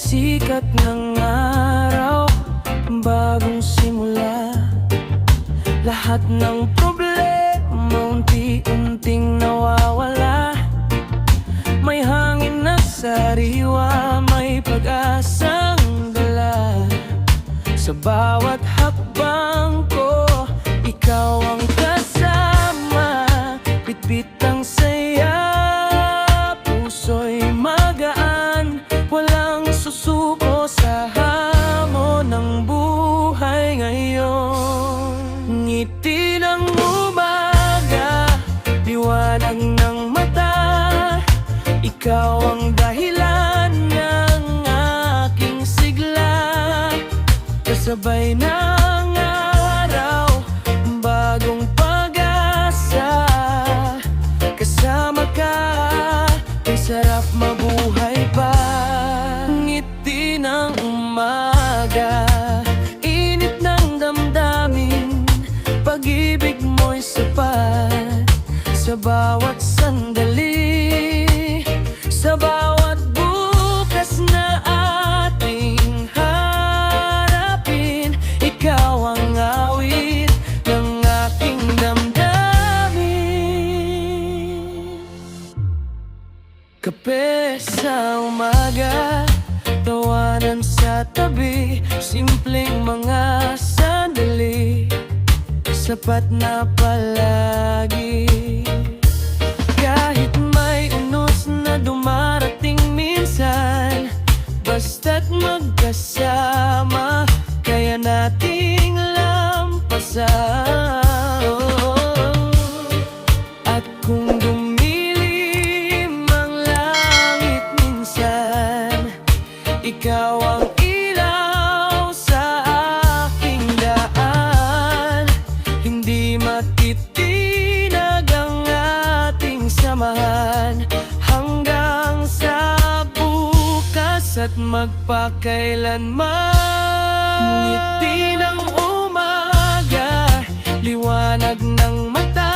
sikat ng araw, bagong simula. Lahat ng problema unti-unting nawawala. May hangin na sariwa, may pag-asang dala. Sa bawat hakbang ko, ikaw ang kasama. Bitbit ang saya, puso'y magaan. Walang susuko sa hamon ng buhay ngayon. Ngiti ng umaga, liwanag ng mata. Ikaw ang dahilan ng aking sigla. Kasabay ng araw, bagong pag-asa. Kasama ka, ay sarap mabuhay pa. Ngiti ng umaga, init ng damdamin. Pag-ibig mo'y sapat sa bawat sandali. Sa bawat bukas na ating harapin, ikaw ang awit ng aking damdamin. Kape sa umaga, tawanan sa tabi. Simpleng mga sandali, sapat na palagi. Kahit may unos na dumarating minsan, basta't magkasama, kaya nating lampasan. At kung dumilim ang langit minsan, ikaw ang ilaw sa aking daan. Hindi matitinag ang ating samahan hanggang sa bukas at magpakailanman. Ngiti ng umaga, liwanag ng mata.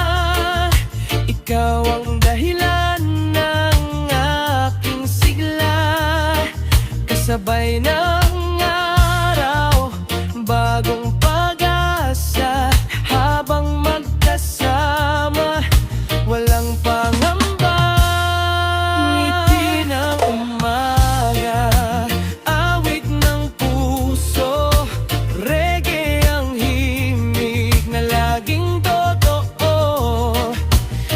Ikaw ang dahilan ng aking sigla. Kasabay ng araw, bagong pag-asa. Habang magkasama, walang pangamba. Ngiti ng umaga, awit ng puso. Reggae ang himig na laging totoo.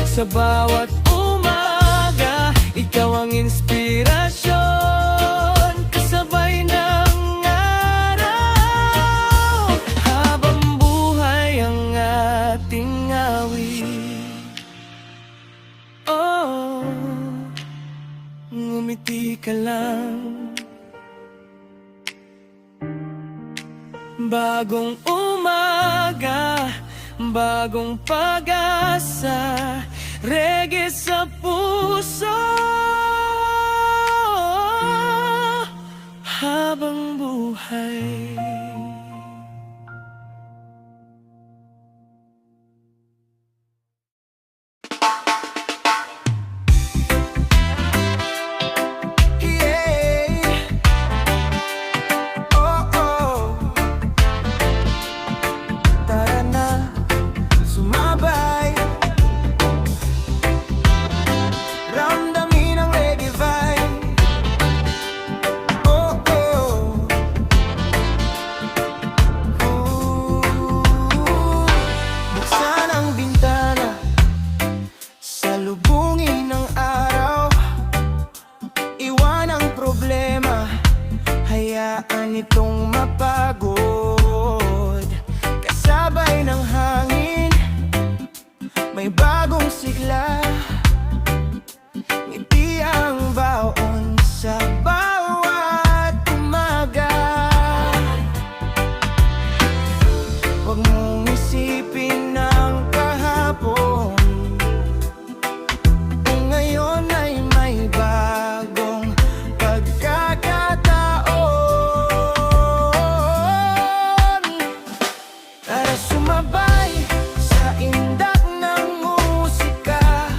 Sa bawat umaga, ikaw ang inspirasyon. Kasabay ng araw, habang buhay ang ating awit. Oh, ngumiti ka lang. Bagong umaga, bagong pag-asa. Reggae sa puso, habang buhay. Itong mapagod, kasabay ng hangin, may bagong sigla. Ngiti ang baon sa bawat umaga. Huwag mong isipin ang kahapon, kung ngayon ay may bagong pagkakataon. Sumabay sa indak ng musika,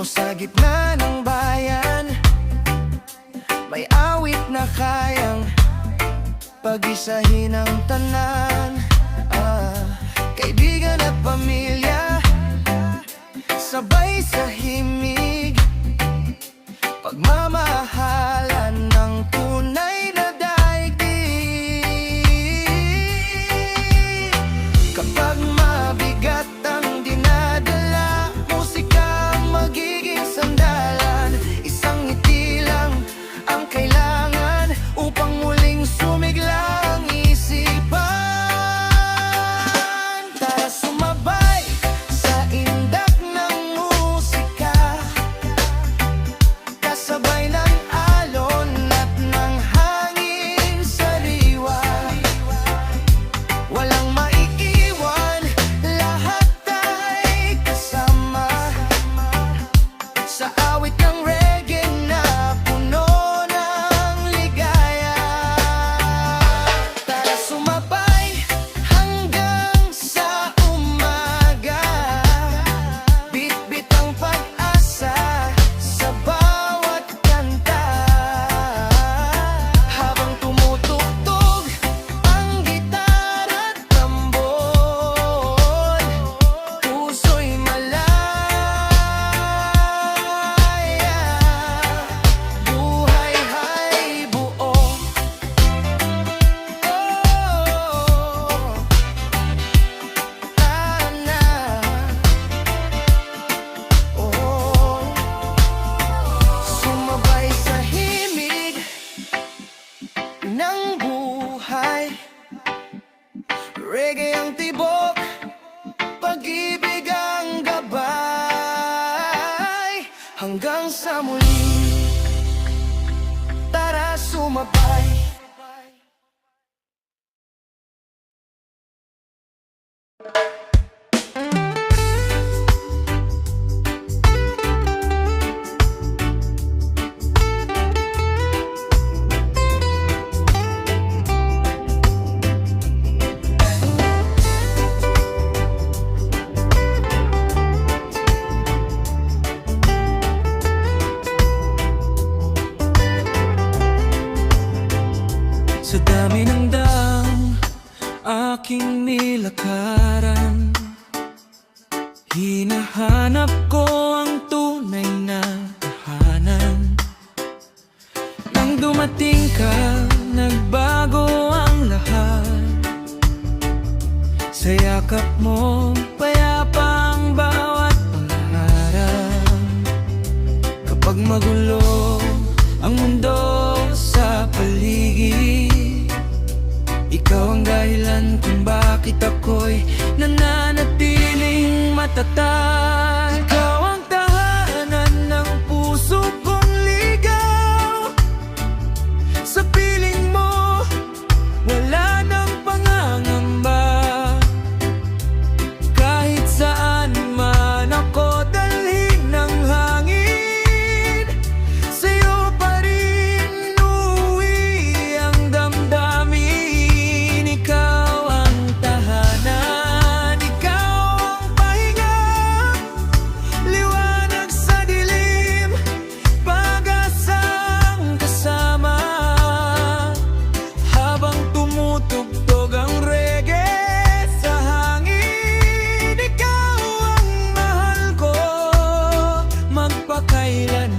o sa gitna ng bayan, may awit na kayang pag-isahin ang tanan. Kaibigan at pamilya, sabay sa himig, pagmamahalan ng tunay na daigdig. Kapag mabigat ang dinadala, musika ang magiging sandalan. Isang ngiti lang ang kailangan upang muling sumigla ang isipan. Tara sumabay sa indak ng musika, kasabay ng alon at ng hangin sariwa. Walang maiiwan, lahat ay kasama sa awit ng reggae na puno ng ligaya. Tara sumabay hanggang sa umaga, bit-bit ang pag-asa sa bawat kanta. Habang tumutugtog ang gitara at tambol, puso'y malaya, buhay-hay buo. Sumabay sa himig ng buhay, reggae ang tibok, pag-ibig ang gabay. Hanggang sa muli, tara sumabay. Sa dami ng dang aking nilakaran, hinahanap ko ang tunay na tahanan. Nang dumating ka, nagbago ang lahat. Sa yakap mo, payapa ang bawat pangarap. Kapag magulo ang mundo sa paligid, ikaw ang dahilan kung bakit ako'y nananatiling matatag. Ikaw ang tahanan ng puso kong ligaw. Sa piling mo, wala nang pangangamba. Kahit saan man ako dalhin ng hangin, sa'yo pa rin uuwi ang damdamin. Ikaw ang tahanan, ikaw ang pahinga, liwanag sa dilim, pag-asang kasama. Habang tumutugtog ang reggae sa hangin, ikaw ang mahal ko magpakailanman.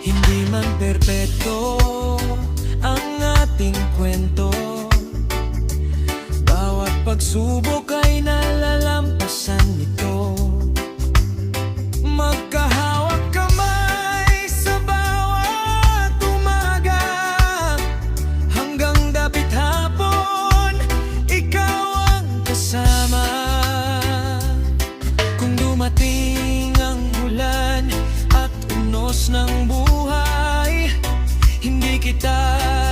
Hindi man perpeto ang ating kwento, bawat pagsubok ay nalalampasan nito. Magkahawak kamay sa bawat umaga, hanggang dapit hapon, ikaw ang kasama. Kung dumating ang ulan at unos ng buhay, hindi kita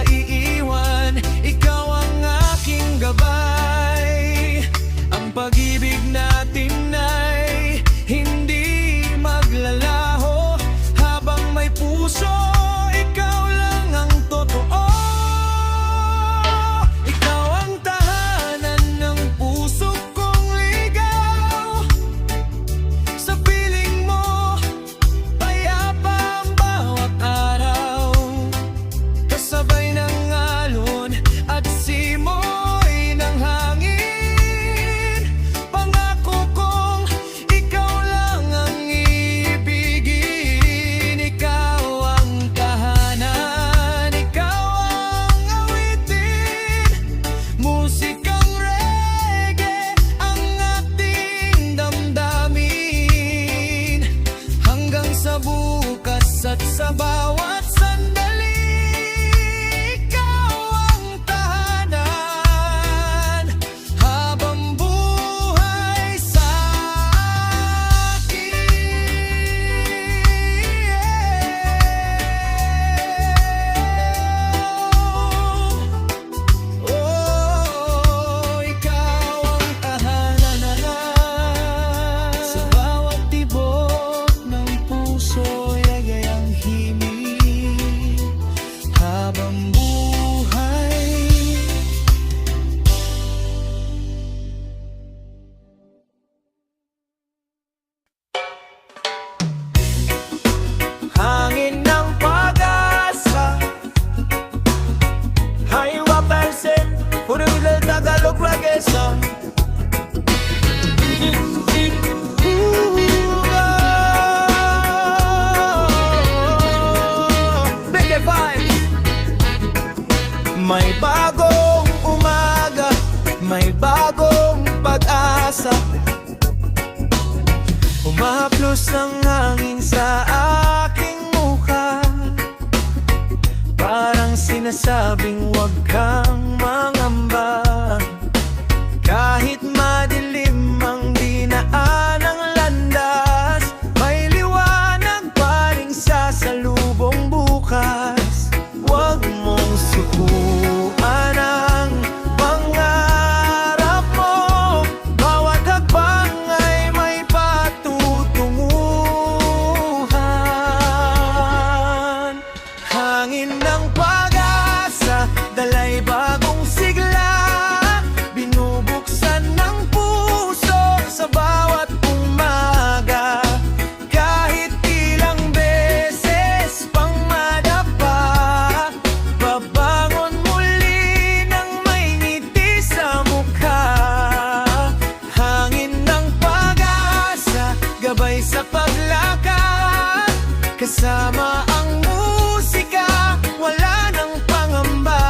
iiwan, ikaw ang aking gabay. Ang pag-ibig natin na puso, ikaw lang ang totoo. Ikaw ang tahanan ng puso kong ligaw. Sa piling mo, payapa ang bawat araw. Kasabay ng alon at simoy ng hangin. Pangako kong ikaw lang ang ibigin. Ikaw ang tahanan, ikaw ang awitin. Musikang reggae ang ating damdamin. Hanggang sa bukas at sa bawat sandali, ikaw ang tahanan habang buhay sa akin. Oh, ikaw ang tahanan sa bawat tibok ng puso, yagayang himig habang buhay. Hangin ng pag-asa, Haywa Persen, puro ilal Tagalog reggae song. Reggae vibes. May bagong umaga, may bagong pag-asa. Umahaplos ang hangin sa aking mukha, parang sinasabing huwag kang mangamba. Kahit madilim ang dinaan ng landas, may liwanag pa ring sasalubong bukas. Huwag mong sukuan ang pangarap mo. Bawat hakbang ay may patutunguhan. Hangin ng pag-asa, dalay bagong sigla. Binubuksan ng puso sa bawat umaga. Kahit ilang beses pang madapa, babangon muli ng may ngiti sa mukha. Hangin ng pag-asa, gabay sa paglakad. Kasama ang musika, wala nang pangamba.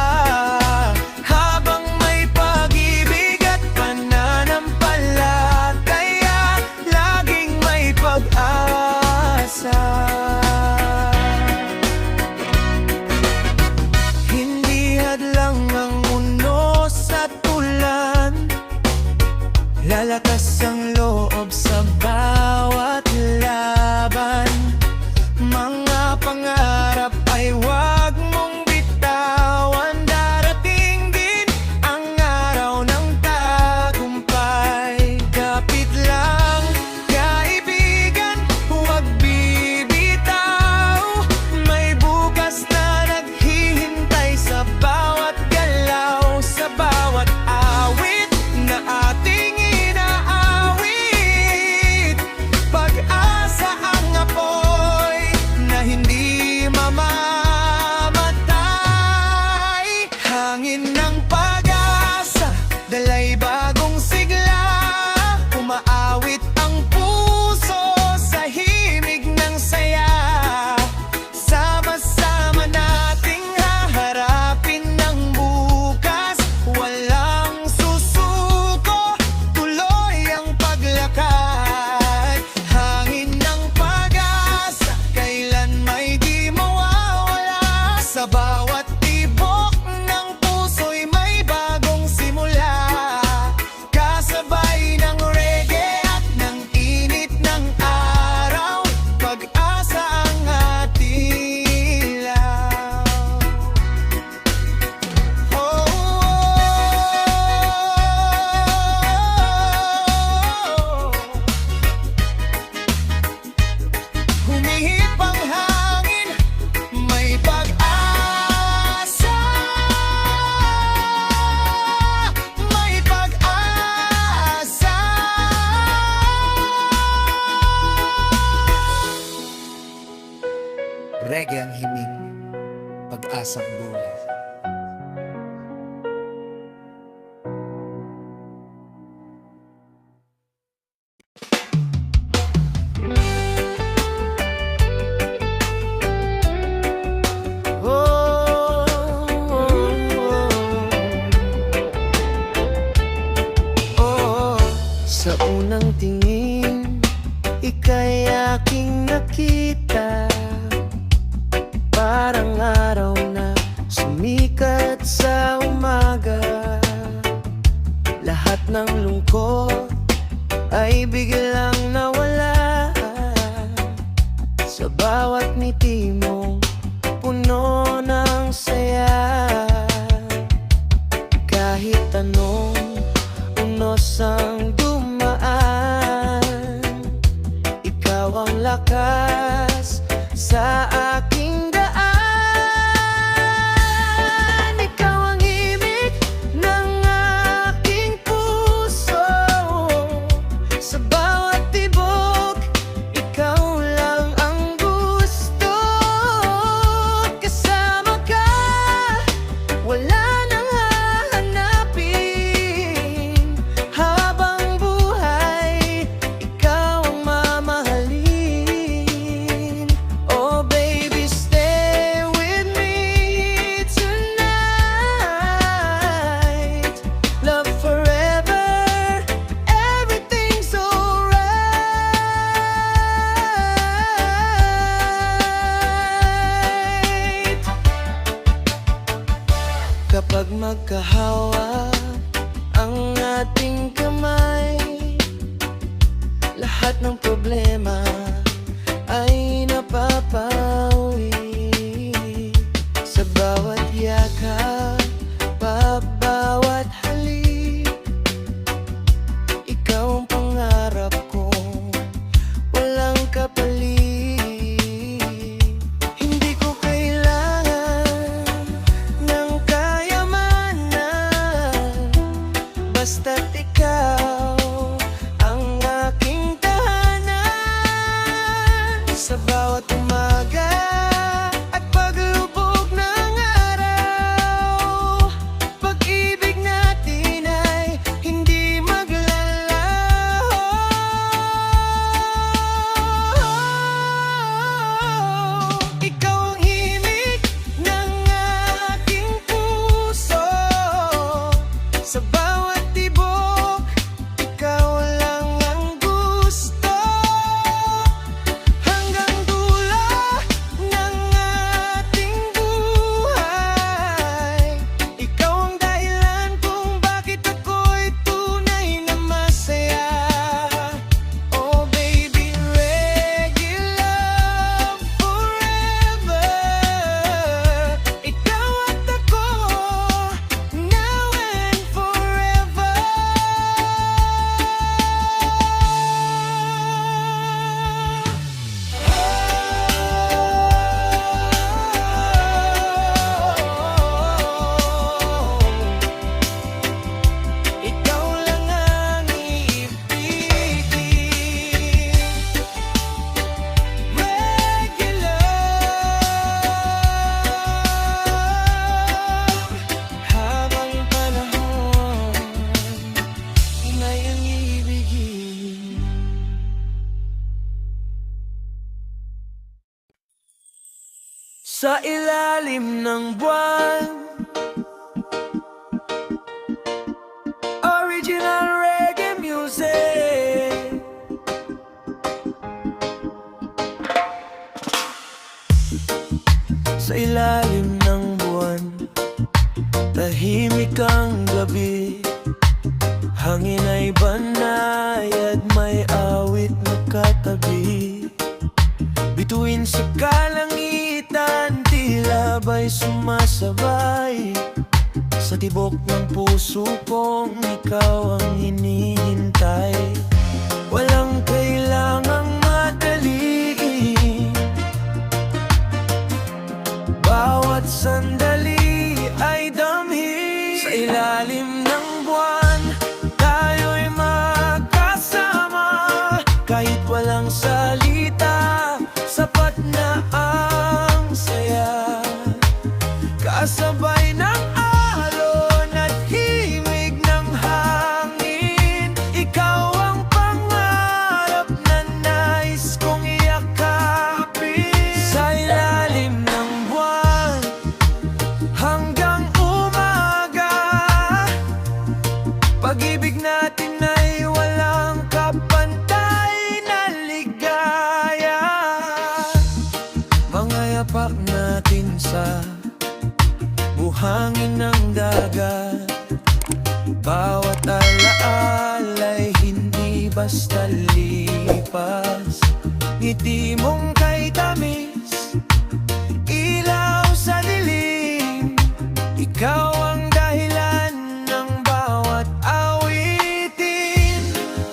Habang may pag-ibig at pananampalataya, laging may pag-asa. Hindi hadlang ang mundo sa tulan, lalakas ang loob sa bawat laban. Mga pangarap ay wag mong bitawan. Darating din ang araw ng tagumpay. Kapit lang, kaibigan, huwag bibitaw. May bukas na naghihintay sa bawat galaw, sa bawat awit na ating inaawit. Pag-asa ang apoy na hindi mamamatay. Hangin ng pag-asa, dalay bagong sigla. Umaawit ang puso sa himig ng saya. Sama-sama nating haharapin ng bukas. Walang susuko, tuloy ang paglakad. Hangin ng pag-asa, kailan may di mawawala. Reggae ang himig, pag-asang buhay. Oh, oh, oh. Sa unang tingin, ika'y aking nakita, parang araw na sumikat sa umaga. Lahat ng lungkot ay biglang nawala. Sa bawat ngiti mo, puno ng saya. Kahit anong unos ang dumaan, ikaw ang lakas sa aking daan. Ikaw ang himig ng aking puso. Sa bawat tibok, ikaw lang ang gusto. Kasama ka, wala nang hahanapin. Habang buhay, ikaw ang mamahalin. Oh baby, stay with me tonight. Love forever, everything's alright. Kapag magkahawak ang ating kamay, lahat ng problema ay napapawi. Sa bawat yakap, bawat halik, ikaw ang pangarap kong walang kapalit. Hindi ko kailangan ng kayamanan, basta't ikaw ang aking tahanan. Sa bawat umaga at paglubog ng araw, pag-ibig natin ay hindi maglalaho. Ikaw ang himig ng aking puso. Sa bawat tibok, ikaw lang ang gusto. Hanggang dulo ng ating buhay, ikaw ang dahilan kung bakit ako'y tunay na masaya. Oh baby, reggae love forever. Ikaw at ako, now and forever. Ikaw lang ang iibigin. Reggae love, habang panahon, inay ang iibigin. Sa ilalim ng buwan, original reggae music. Sa ilalim ng buwan, tahimik ang gabi. Hangin ay banay at may awit na katabi. Bituin sa kalangitan, tila ba'y sumasabay. Sa tibok ng puso kong ikaw ang hinihintay. Walang kailangang madali, bawat sandali ay damhi. Sa ilalim ng buwan, tayo'y magkasama. Kahit walang salita, sapat na ang natin sa buhangin ng dagat. Bawat alaala'y hindi basta lipas. Ngiti mong kay tamis, ilaw sa dilim. Ikaw ang dahilan ng bawat awitin.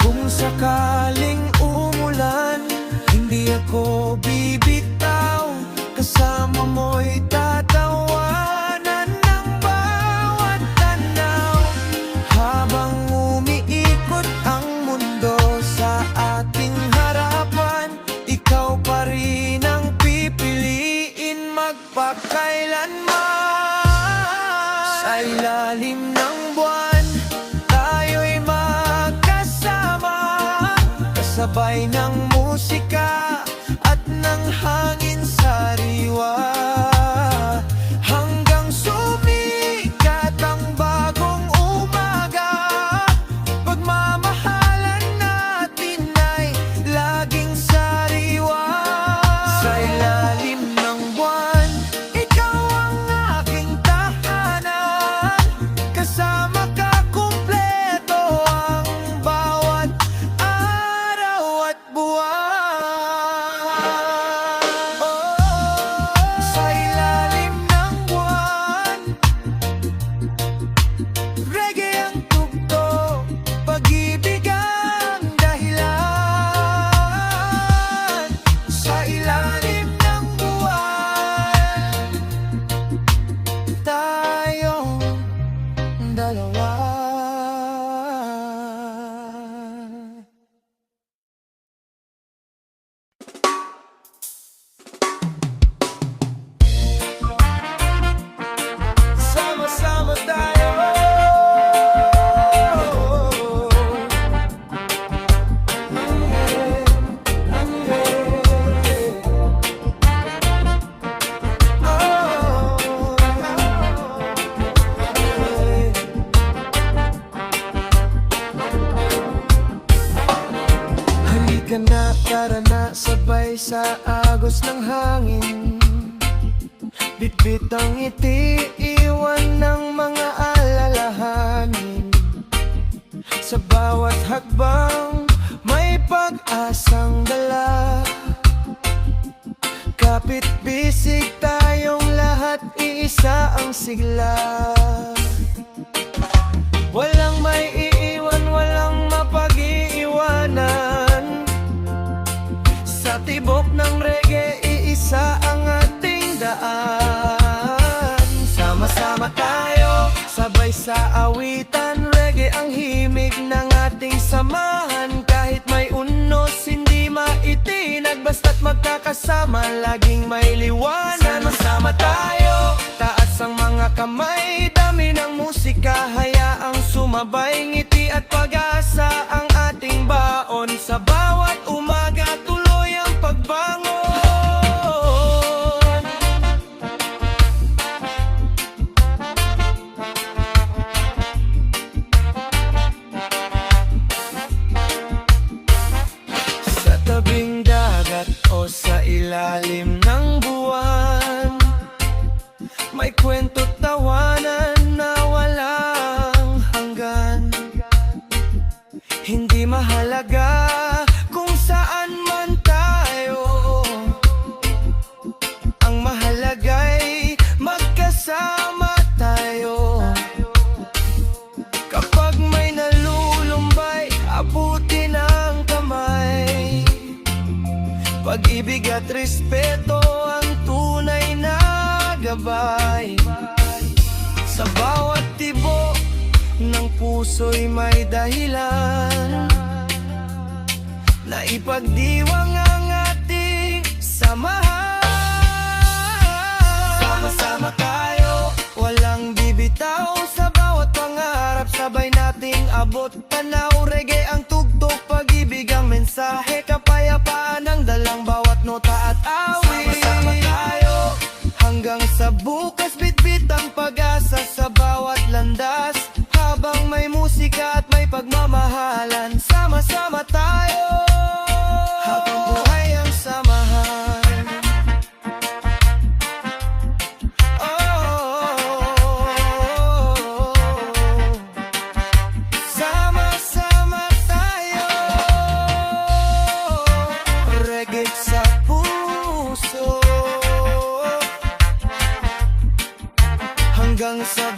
Kung sakaling umulan, hindi ako bibitaw. Kasama mo'y tatawanan ng bawat tanaw. Habang umiikot ang mundo sa ating harapan, ikaw pa rin ang pipiliin magpakailanman. Sa ilalim ng buwan, tayo'y magkasama, kasabay ng musika at ng hangin sariwa. Hanggang sumikat ang bagong umaga, pagmamahalan natin ay laging sariwa. Sa ilalim ng buwan, ikaw ang aking tahanan. Kasama ka kumpleto ang bawat araw at buwan. Sa ilalim ng buwan, reggae ang tugtog, pag-ibig ang dahilan. Sa ilalim ng buwan, tayong dalawa. Sama-sama tayo. Halika na, tara na, sabay sa agos ng hangin. Bitbit ang ngiti, iwan ng mga alalahanin. Sa bawat hakbang, may pag-asang dala. Kapit bisig tayong lahat, iisa ang sigla. Walang may iiwan, walang mapag-iiwanan. Sa tibok ng reggae, iisa ang ating daan. Sama-sama tayo, sabay sa awitan. Reggae ang himig ng ating samahan. Kahit may unos, hindi maitinag. Basta't magkakasama, laging may liwanag. Sama-sama tayo, taas ang mga kamay. Dami ng musika, hayaang sumabay. Ngiti at pag-asa ang ating baon. Sa bawat umaga, tuloy ang pagbangon. Sa tabing dagat o sa ilalim ng buwan, may kwento't tawanan na walang hanggan. Hindi mahalaga kung saan man tayo, ang mahalaga'y magkasama tayo. Kapag may nalulumbay, abutin ang kamay. Pag-ibig at respeto ang tunay na gabay. Sa bawat tibok ng puso'y may dahilan na ipagdiwang ang ating samahan. Sama-sama tayo, walang bibitaw. Sa bawat pangarap, sabay nating abot tanaw. Reggae ang tugtog, pag-ibig ang mensahe. Kapayapaan ang dalang bawat nota at awit. Sama-sama tayo, hanggang sa bukas. Bitbit ang pag-asa sa bawat landas. Habang may musika at may pagmamahalan, sama-sama tayo, habang buhay ang samahan. hanggang sa